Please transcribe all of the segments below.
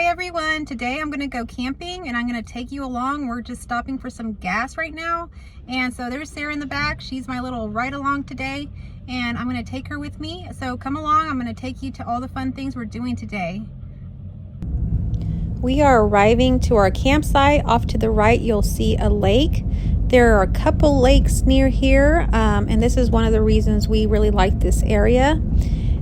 Hi everyone, today I'm gonna go camping and I'm gonna take you along. We're just stopping for some gas right now. And so there's Sarah in the back. She's my little ride along today and I'm gonna take her with me. So come along, I'm gonna take you to all the fun things we're doing today. We are arriving to our campsite. Off to the right, you'll see a lake. There are a couple lakes near here, and this is one of the reasons we really like this area.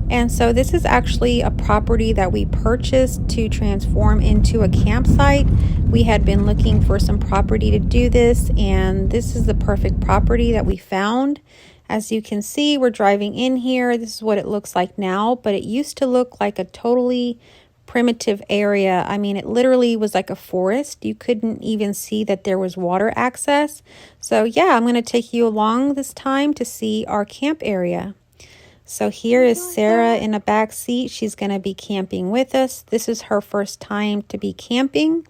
And so this is actually a property that we purchased to transform into a campsite. We had been looking for some property to do this, and this is the perfect property that we found. As you can see, we're driving in here. This is what it looks like now, but it used to look like a totally primitive area. I mean, it literally was like a forest. You couldn't even see that there was water access. So yeah, I'm going to take you along this time to see our camp area. So here is Sarah in a back seat. She's going to be camping with us. This is her first time to be camping,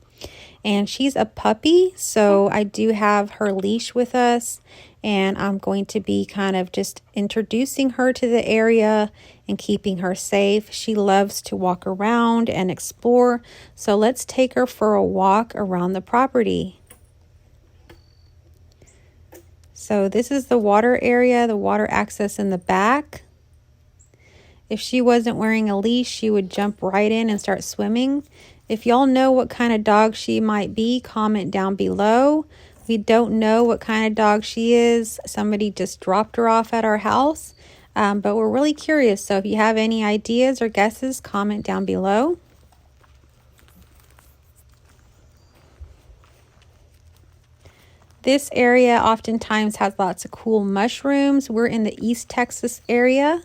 and she's a puppy. So I do have her leash with us, and I'm going to be kind of just introducing her to the area and keeping her safe. She loves to walk around and explore. So let's take her for a walk around the property. So this is the water area, the water access in the back. If she wasn't wearing a leash, she would jump right in and start swimming. If y'all know what kind of dog she might be, comment down below. We don't know what kind of dog she is. Somebody just dropped her off at our house, but we're really curious. So if you have any ideas or guesses, comment down below. This area oftentimes has lots of cool mushrooms. We're in the East Texas area.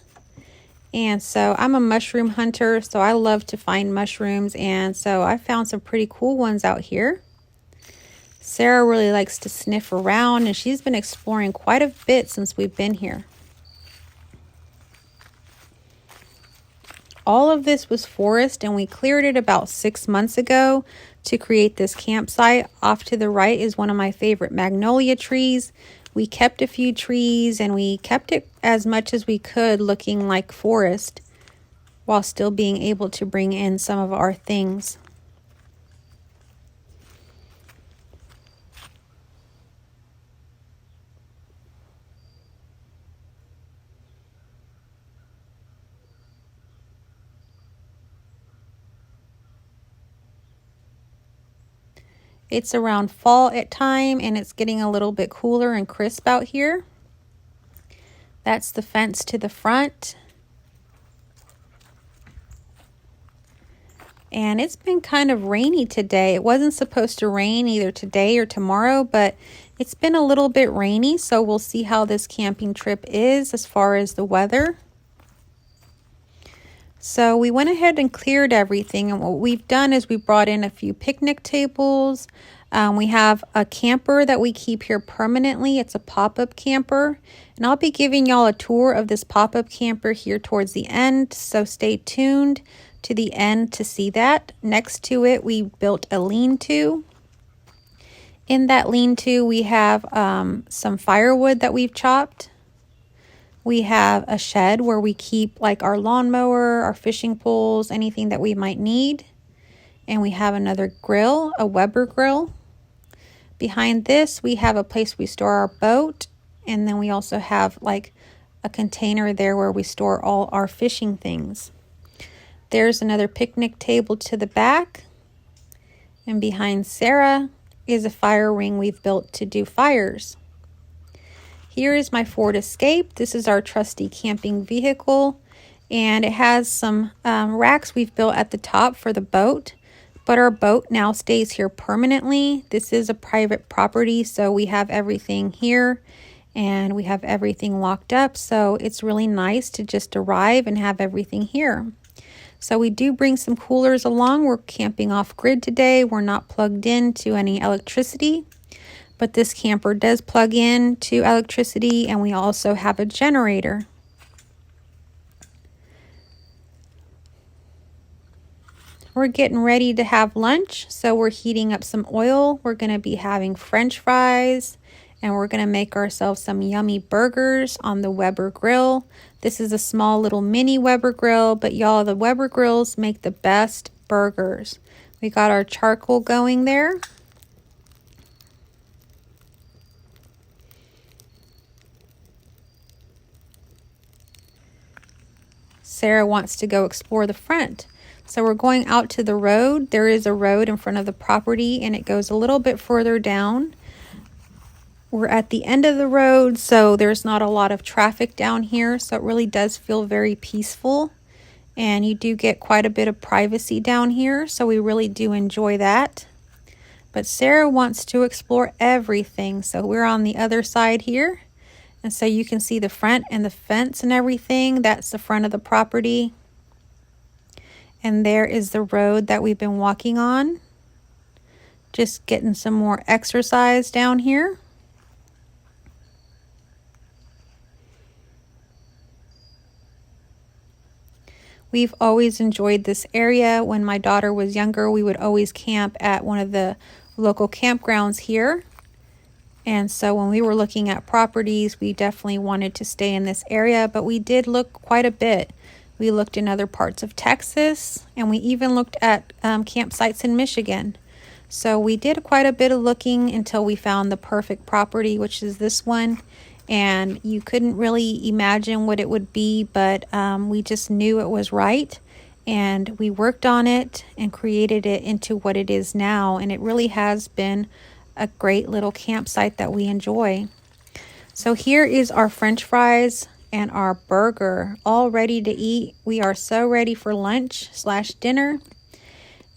And so I'm a mushroom hunter, so I love to find mushrooms. And so I found some pretty cool ones out here. Sarah really likes to sniff around, and she's been exploring quite a bit since we've been here. All of this was forest, and we cleared it about 6 months ago to create this campsite. Off to the right is one of my favorite magnolia trees. We kept a few trees, and we kept it as much as we could looking like forest while still being able to bring in some of our things. It's around fall at time, and it's getting a little bit cooler and crisp out here. That's the fence to the front. And it's been kind of rainy today. It wasn't supposed to rain either today or tomorrow, but it's been a little bit rainy, so we'll see how this camping trip is as far as the weather. So we went ahead and cleared everything, and what we've done is we brought in a few picnic tables. We have a camper that we keep here permanently. It's a pop-up camper, and I'll be giving y'all a tour of this pop-up camper here towards the end, so stay tuned to the end to see that. Next to it, we built a lean-to. In that lean-to, we have some firewood that we've chopped. We have a shed where we keep like our lawnmower, our fishing poles, anything that we might need. And we have another grill, a Weber grill. Behind this, we have a place we store our boat. And then we also have like a container there where we store all our fishing things. There's another picnic table to the back. And behind Sarah is a fire ring we've built to do fires. Here is my Ford Escape. This is our trusty camping vehicle, and it has some racks we've built at the top for the boat, but our boat now stays here permanently. This is a private property, so we have everything here, and we have everything locked up, so it's really nice to just arrive and have everything here. So we do bring some coolers along. We're camping off grid today. We're not plugged in to any electricity. But this camper does plug in to electricity, and we also have a generator. We're getting ready to have lunch, so we're heating up some oil. We're going to be having French fries, and we're going to make ourselves some yummy burgers on the Weber grill. This is a small little mini Weber grill, but y'all, the Weber grills make the best burgers. We got our charcoal going there. Sarah wants to go explore the front. So we're going out to the road. There is a road in front of the property and it goes a little bit further down. We're at the end of the road, so there's not a lot of traffic down here. So it really does feel very peaceful. And you do get quite a bit of privacy down here. So we really do enjoy that. But Sarah wants to explore everything. So we're on the other side here. And so you can see the front and the fence and everything. That's the front of the property. And there is the road that we've been walking on. Just getting some more exercise down here. We've always enjoyed this area. When my daughter was younger, we would always camp at one of the local campgrounds here. And so when we were looking at properties, we definitely wanted to stay in this area, but we did look quite a bit. We looked in other parts of Texas, and we even looked at campsites in Michigan. So we did quite a bit of looking until we found the perfect property, which is this one. And you couldn't really imagine what it would be, but we just knew it was right. And we worked on it and created it into what it is now. And it really has been a great little campsite that we enjoy. So here is our French fries and our burger all ready to eat. We are so ready for lunch/dinner.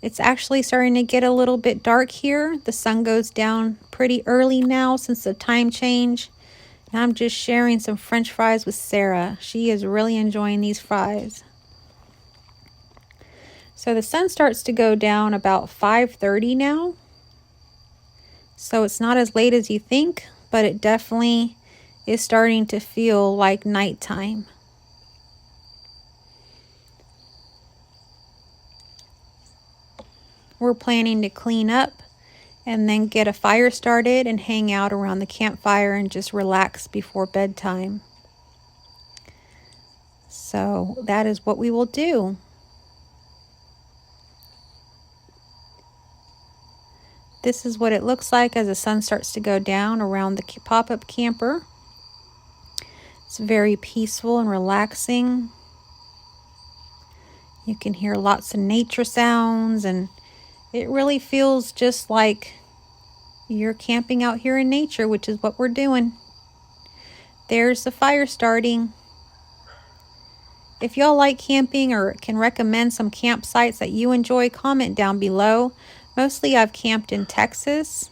It's actually starting to get a little bit dark here. The sun goes down pretty early now since the time change. And I'm just sharing some French fries with Sarah. She is really enjoying these fries. So the sun starts to go down about 5:30 now. So it's not as late as you think, but it definitely is starting to feel like nighttime. We're planning to clean up and then get a fire started and hang out around the campfire and just relax before bedtime. So that is what we will do. This is what it looks like as the sun starts to go down around the pop-up camper. It's very peaceful and relaxing. You can hear lots of nature sounds, and it really feels just like you're camping out here in nature, which is what we're doing. There's the fire starting. If y'all like camping or can recommend some campsites that you enjoy, comment down below. Mostly I've camped in Texas,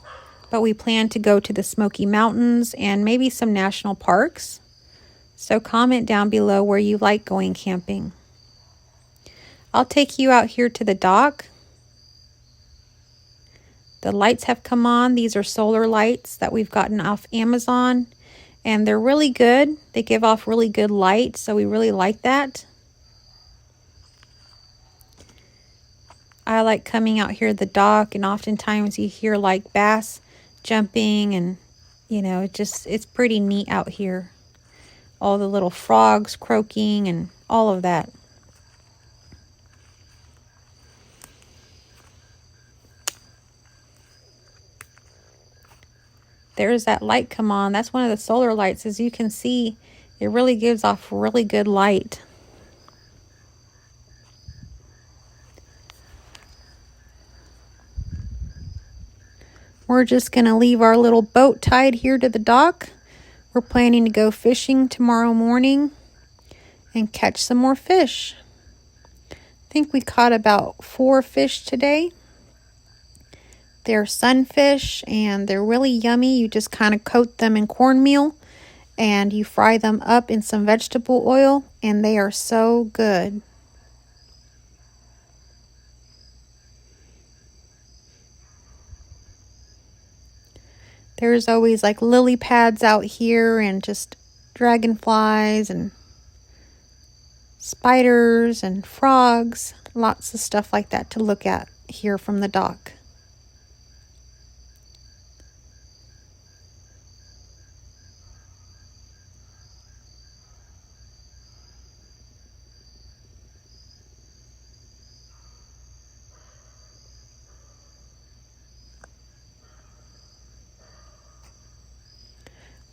but we plan to go to the Smoky Mountains and maybe some national parks. So comment down below where you like going camping. I'll take you out here to the dock. The lights have come on. These are solar lights that we've gotten off Amazon, and they're really good. They give off really good light, so we really like that. I like coming out here at the dock, and oftentimes you hear like bass jumping, and you know, it's pretty neat out here. All the little frogs croaking and all of that. There's that light come on. That's one of the solar lights. As you can see, it really gives off really good light. We're just going to leave our little boat tied here to the dock. We're planning to go fishing tomorrow morning and catch some more fish. I think we caught about 4 fish today. They're sunfish and they're really yummy. You just kind of coat them in cornmeal and you fry them up in some vegetable oil, and they are so good. There's always like lily pads out here and just dragonflies and spiders and frogs. Lots of stuff like that to look at here from the dock.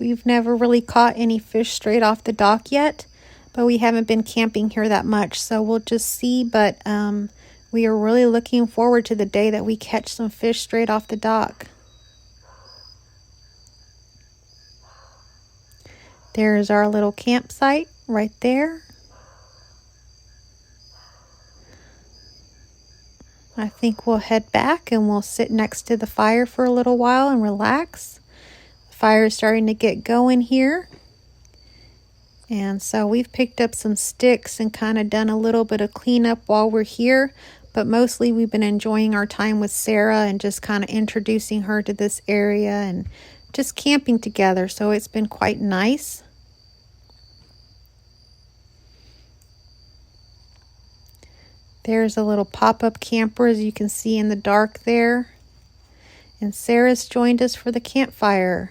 We've never really caught any fish straight off the dock yet, but we haven't been camping here that much, so we'll just see. But we are really looking forward to the day that we catch some fish straight off the dock. There's our little campsite right there. I think we'll head back and we'll sit next to the fire for a little while and relax. The fire is starting to get going here. And so we've picked up some sticks and kind of done a little bit of cleanup while we're here. But mostly we've been enjoying our time with Sarah and just kind of introducing her to this area and just camping together. So it's been quite nice. There's a little pop-up camper, as you can see in the dark there. And Sarah's joined us for the campfire.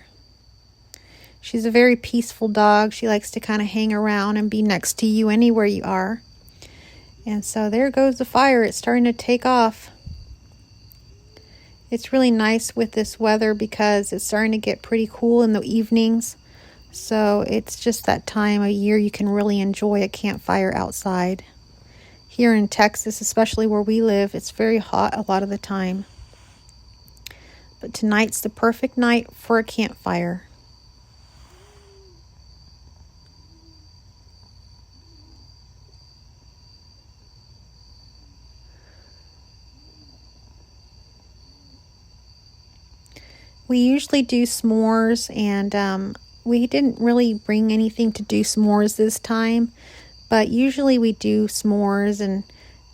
She's a very peaceful dog. She likes to kind of hang around and be next to you anywhere you are. And so there goes the fire. It's starting to take off. It's really nice with this weather because it's starting to get pretty cool in the evenings. So it's just that time of year you can really enjoy a campfire outside. Here in Texas, especially where we live, it's very hot a lot of the time. But tonight's the perfect night for a campfire. We usually do s'mores, and we didn't really bring anything to do s'mores this time. But usually we do s'mores and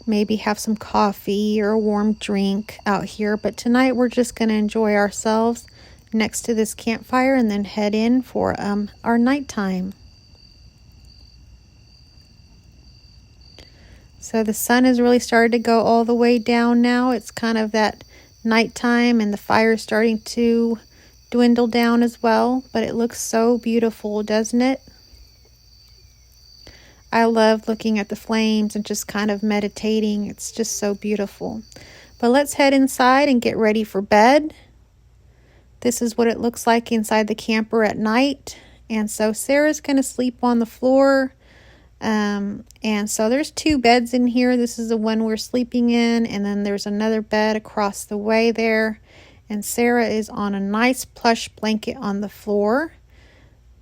maybe have some coffee or a warm drink out here. But tonight we're just going to enjoy ourselves next to this campfire and then head in for our nighttime. So the sun has really started to go all the way down now. It's kind of that nighttime and the fire is starting to dwindle down as well. But it looks so beautiful, doesn't it? I love looking at the flames and just kind of meditating. It's just so beautiful. But let's head inside and get ready for bed. This is what it looks like inside the camper at night. And so Sarah's going to sleep on the floor. And so there's 2 beds in here. This is the one we're sleeping in. And then there's another bed across the way there. And Sarah is on a nice plush blanket on the floor.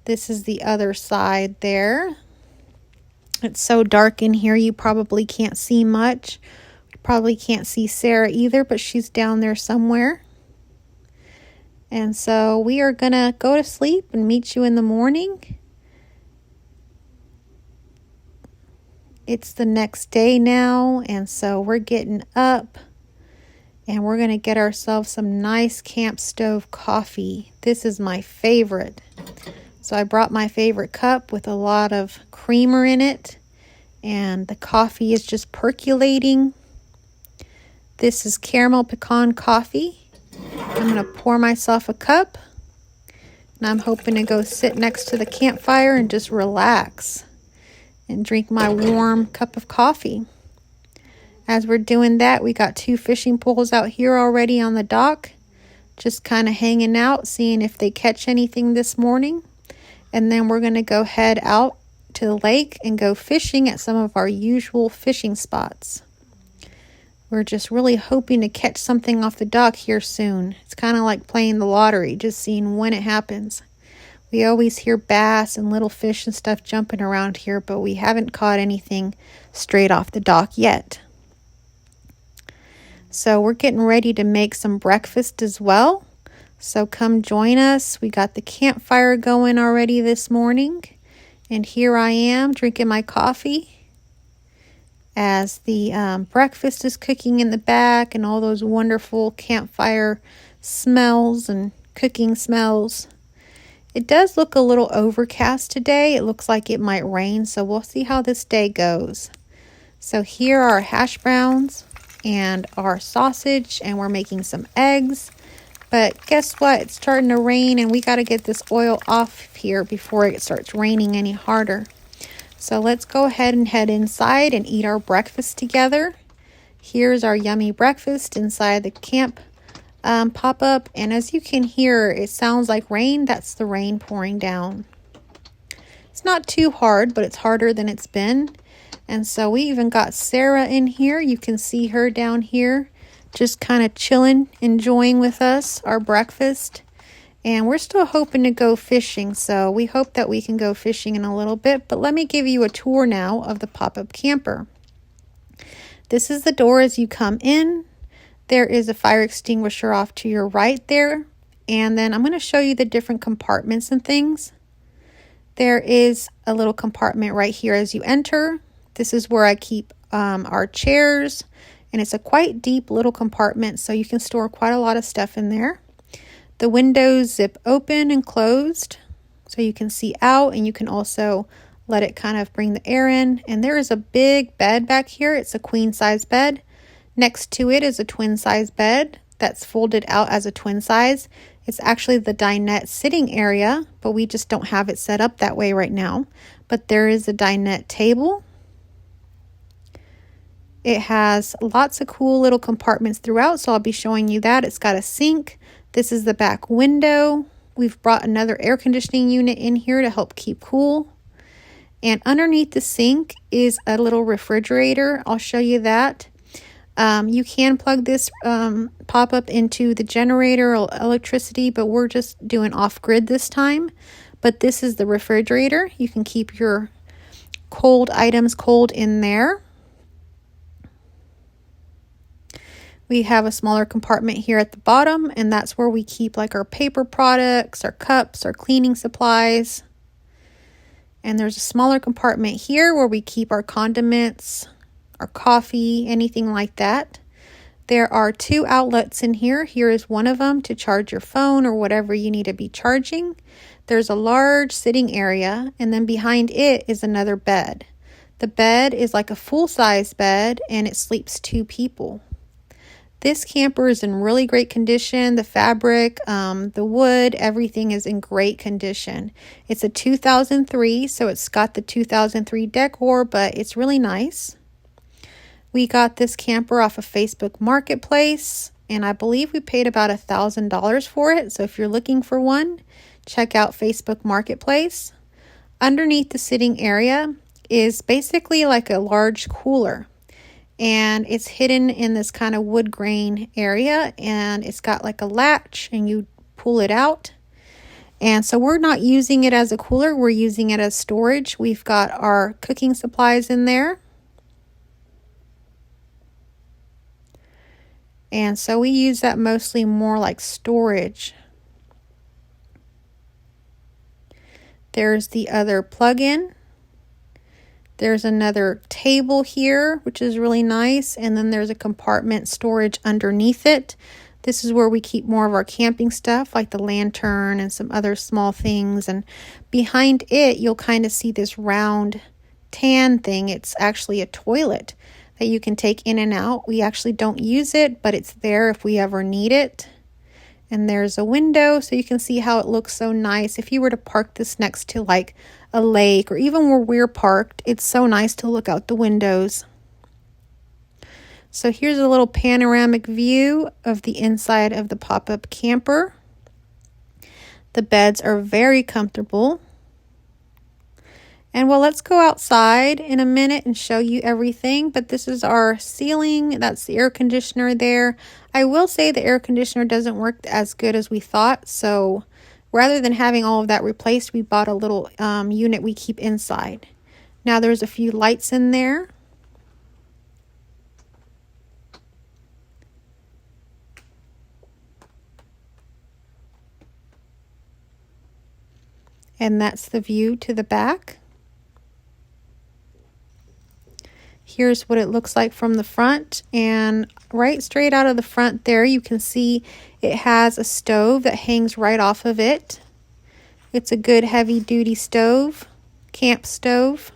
This is the other side there. It's so dark in here, you probably can't see much. You probably can't see Sarah either, but she's down there somewhere. And so we are going to go to sleep and meet you in the morning. It's the next day now, and so we're getting up. And we're going to get ourselves some nice camp stove coffee. This is my favorite. So I brought my favorite cup with a lot of creamer in it. And the coffee is just percolating. This is caramel pecan coffee. I'm going to pour myself a cup. And I'm hoping to go sit next to the campfire and just relax. And drink my warm cup of coffee. As we're doing that, we got 2 fishing poles out here already on the dock. Just kind of hanging out, seeing if they catch anything this morning. And then we're going to go head out to the lake and go fishing at some of our usual fishing spots. We're just really hoping to catch something off the dock here soon. It's kind of like playing the lottery, just seeing when it happens. We always hear bass and little fish and stuff jumping around here, but we haven't caught anything straight off the dock yet. So we're getting ready to make some breakfast as well. So come join us. We got the campfire going already this morning. And here I am drinking my coffee as the breakfast is cooking in the back and all those wonderful campfire smells and cooking smells. It does look a little overcast today. It looks like it might rain, so we'll see how this day goes. So here are our hash browns and our sausage, and we're making some eggs. But guess what? It's starting to rain, and we got to get this oil off here before it starts raining any harder. So let's go ahead and head inside and eat our breakfast together. Here's our yummy breakfast inside the camp pop-up, and as you can hear, it sounds like rain. That's the rain pouring down. It's not too hard, but it's harder than it's been. And so we even got Sarah in here. You can see her down here just kind of chilling, enjoying with us our breakfast. And we're still hoping to go fishing, so we hope that we can go fishing in a little bit. But let me give you a tour now of the pop-up camper. This is the door as you come in. There is a fire extinguisher off to your right there. And then I'm going to show you the different compartments and things. There is a little compartment right here as you enter. This is where I keep our chairs, and it's a quite deep little compartment, so you can store quite a lot of stuff in there. The windows zip open and closed, so you can see out, and you can also let it kind of bring the air in. And there is a big bed back here. It's a queen size bed. Next to it is a twin size bed that's folded out as a twin size. It's actually the dinette sitting area, but we just don't have it set up that way right now. But there is a dinette table. It has lots of cool little compartments throughout, so I'll be showing you that. It's got a sink. This is the back window. We've brought another air conditioning unit in here to help keep cool. And underneath the sink is a little refrigerator. I'll show you that. You can plug this pop-up into the generator or electricity, but we're just doing off-grid this time. But this is the refrigerator. You can keep your cold items cold in there. We have a smaller compartment here at the bottom, and that's where we keep like our paper products, our cups, our cleaning supplies. And there's a smaller compartment here where we keep our condiments, our coffee, anything like that. There are 2 outlets in here. Here is one of them to charge your phone or whatever you need to be charging. There's a large sitting area, and then behind it is another bed. The bed is like a full-size bed, and it sleeps 2 people. This camper is in really great condition. The fabric, the wood, everything is in great condition. It's a 2003, so it's got the 2003 decor, but it's really nice. We got this camper off of Facebook Marketplace, and I believe we paid about $1,000 for it. So if you're looking for one, check out Facebook Marketplace. Underneath the sitting area is basically like a large cooler, and it's hidden in this kind of wood grain area, and it's got like a latch, and you pull it out. And so we're not using it as a cooler, we're using it as storage. We've got our cooking supplies in there. And so we use that mostly more like storage. There's the other plug-in. There's another table here, which is really nice. And then there's a compartment storage underneath it. This is where we keep more of our camping stuff, like the lantern and some other small things. And behind it, you'll kind of see this round tan thing. It's actually a toilet that you can take in and out. We actually don't use it, but it's there if we ever need it. And there's a window, so you can see how it looks so nice. If you were to park this next to like a lake, or even where we're parked, it's so nice to look out the windows. So here's a little panoramic view of the inside of the pop-up camper. The beds are very comfortable. And well, let's go outside in a minute and show you everything. But this is our ceiling. That's the air conditioner there. I will say the air conditioner doesn't work as good as we thought. So rather than having all of that replaced, we bought a little unit we keep inside. Now there's a few lights in there. And that's the view to the back. Here's what it looks like from the front, and right straight out of the front there you can see it has a stove that hangs right off of it. It's a good heavy duty stove, camp stove.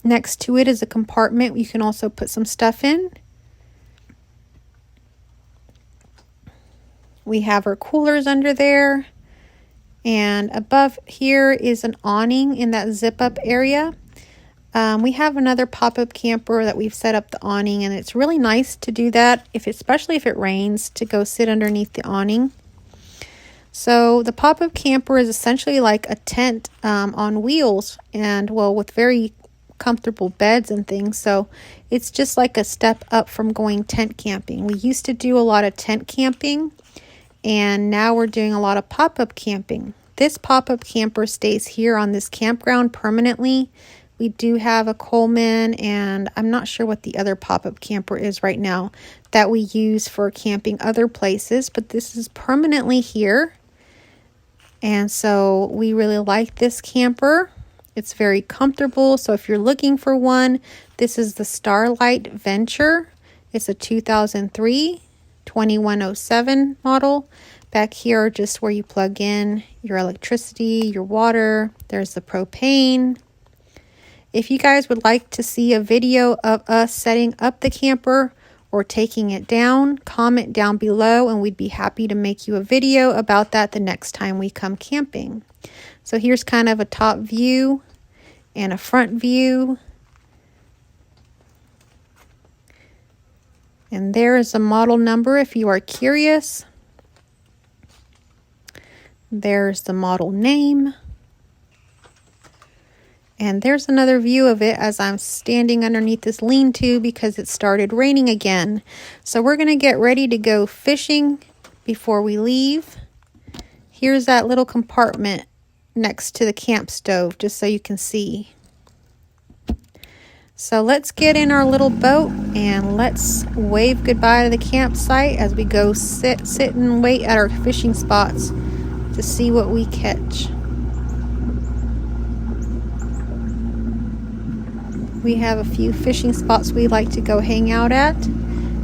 Next to it is a compartment you can also put some stuff in. We have our coolers under there, and above here is an awning in that zip up area. We have another pop-up camper that we've set up the awning, and it's really nice to do that, especially if it rains, to go sit underneath the awning. So the pop-up camper is essentially like a tent on wheels, and well, with very comfortable beds and things. So it's just like a step up from going tent camping. We used to do a lot of tent camping, and now we're doing a lot of pop-up camping. This pop-up camper stays here on this campground permanently. We do have a Coleman, and I'm not sure what the other pop-up camper is right now that we use for camping other places, but this is permanently here. And so we really like this camper. It's very comfortable. So if you're looking for one, this is the Starlight Venture. It's a 2003 2107 model. Back here are just where you plug in your electricity, your water. There's the propane. If you guys would like to see a video of us setting up the camper or taking it down, comment down below and we'd be happy to make you a video about that the next time we come camping. So here's kind of a top view and a front view. And there is a model number if you are curious. There's the model name. And there's another view of it as I'm standing underneath this lean-to because it started raining again. So we're going to get ready to go fishing before we leave. Here's that little compartment next to the camp stove, just so you can see. So let's get in our little boat and let's wave goodbye to the campsite as we go sit and wait at our fishing spots to see what we catch. We have a few fishing spots we like to go hang out at,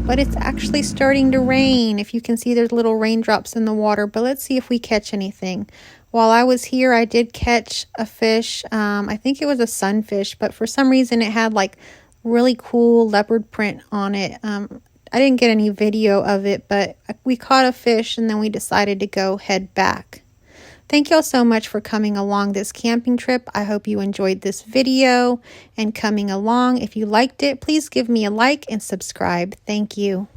but it's actually starting to rain. If you can see, there's little raindrops in the water, but let's see if we catch anything. While I was here, I did catch a fish. I think it was a sunfish, but for some reason it had like really cool leopard print on it. I didn't get any video of it, but we caught a fish and then we decided to go head back. Thank y'all so much for coming along this camping trip. I hope you enjoyed this video and coming along. If you liked it, please give me a like and subscribe. Thank you.